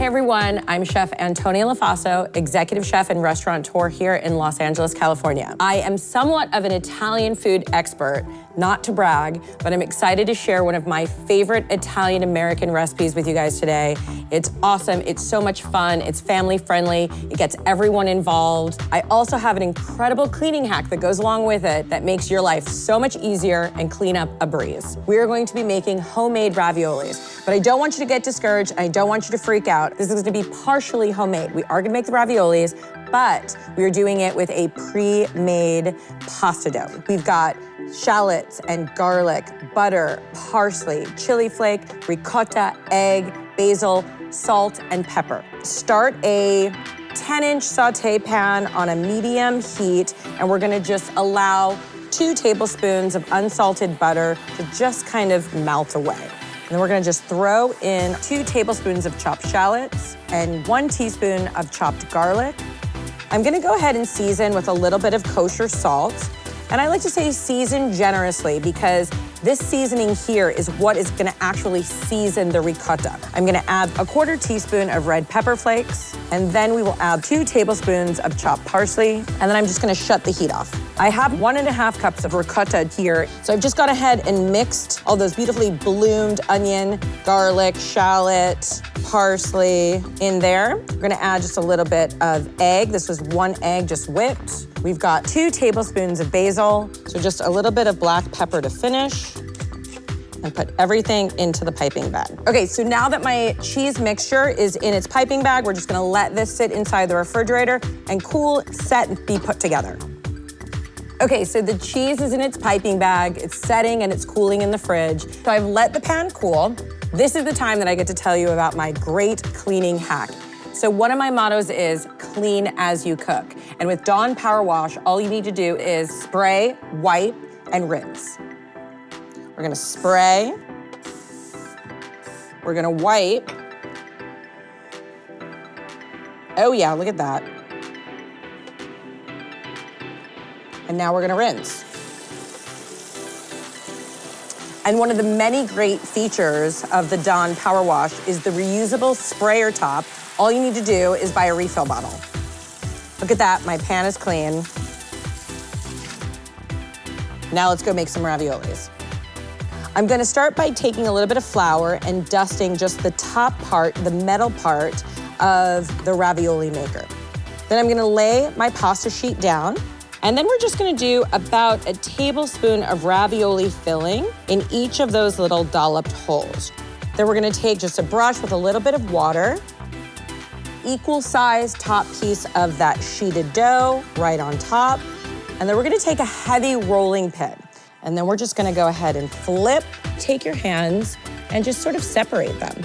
Hey everyone, I'm Chef Antonia Lafaso, executive chef and restaurateur here in Los Angeles, California. I am somewhat of an Italian food expert, not to brag, but I'm excited to share one of my favorite Italian-American recipes with you guys today. It's awesome, it's so much fun, it's family friendly, it gets everyone involved. I also have an incredible cleaning hack that goes along with it that makes your life so much easier and clean up a breeze. We are going to be making homemade raviolis, but I don't want you to get discouraged, I don't want you to freak out. This is gonna be partially homemade. We are gonna make the raviolis, but we are doing it with a pre-made pasta dough. We've got shallots and garlic, butter, parsley, chili flake, ricotta, egg, basil, salt, and pepper. Start a 10-inch saute pan on a medium heat, and we're gonna just allow 2 tablespoons of unsalted butter to just kind of melt away. And then we're gonna just throw in 2 tablespoons of chopped shallots and 1 teaspoon of chopped garlic. I'm gonna go ahead and season with a little bit of kosher salt. And I like to say season generously because this seasoning here is what is gonna actually season the ricotta. I'm gonna add a 1/4 teaspoon of red pepper flakes, and then we will add 2 tablespoons of chopped parsley, and then I'm just gonna shut the heat off. I have 1½ cups of ricotta here, so I've just gone ahead and mixed all those beautifully bloomed onion, garlic, shallot, parsley in there. We're gonna add just a little bit of egg. This was 1 egg just whipped. We've got 2 tablespoons of basil, so just a little bit of black pepper to finish, and put everything into the piping bag. Okay, so now that my cheese mixture is in its piping bag, we're just gonna let this sit inside the refrigerator and cool, set, and be put together. Okay, so the cheese is in its piping bag, it's setting and it's cooling in the fridge. So I've let the pan cool. This is the time that I get to tell you about my great cleaning hack. So one of my mottos is clean as you cook. And with Dawn Powerwash, all you need to do is spray, wipe, and rinse. We're gonna spray, we're gonna wipe. Oh yeah, look at that. And now we're gonna rinse. And one of the many great features of the Dawn Powerwash is the reusable sprayer top. All you need to do is buy a refill bottle. Look at that, my pan is clean. Now let's go make some raviolis. I'm gonna start by taking a little bit of flour and dusting just the top part, the metal part of the ravioli maker. Then I'm gonna lay my pasta sheet down, and then we're just gonna do about a tablespoon of ravioli filling in each of those little dolloped holes. Then we're gonna take just a brush with a little bit of water, equal size top piece of that sheeted dough right on top, and then we're gonna take a heavy rolling pin. And then we're just gonna go ahead and flip, take your hands, and just sort of separate them.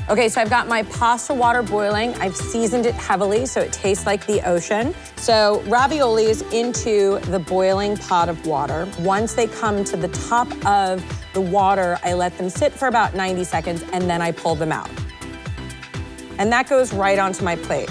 Okay, so I've got my pasta water boiling. I've seasoned it heavily so it tastes like the ocean. So raviolis into the boiling pot of water. Once they come to the top of the water, I let them sit for about 90 seconds and then I pull them out. And that goes right onto my plate.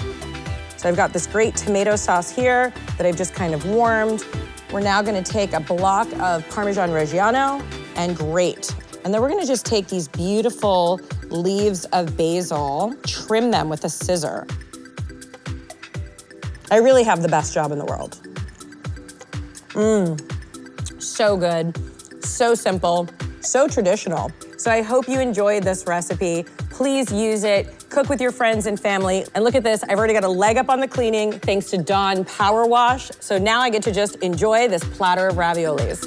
So I've got this great tomato sauce here that I've just kind of warmed. We're now gonna take a block of Parmesan Reggiano and grate. And then we're gonna just take these beautiful leaves of basil, trim them with a scissor. I really have the best job in the world. So good, so simple, so traditional. So I hope you enjoyed this recipe. Please use it, cook with your friends and family. And look at this, I've already got a leg up on the cleaning thanks to Dawn Powerwash. So now I get to just enjoy this platter of raviolis.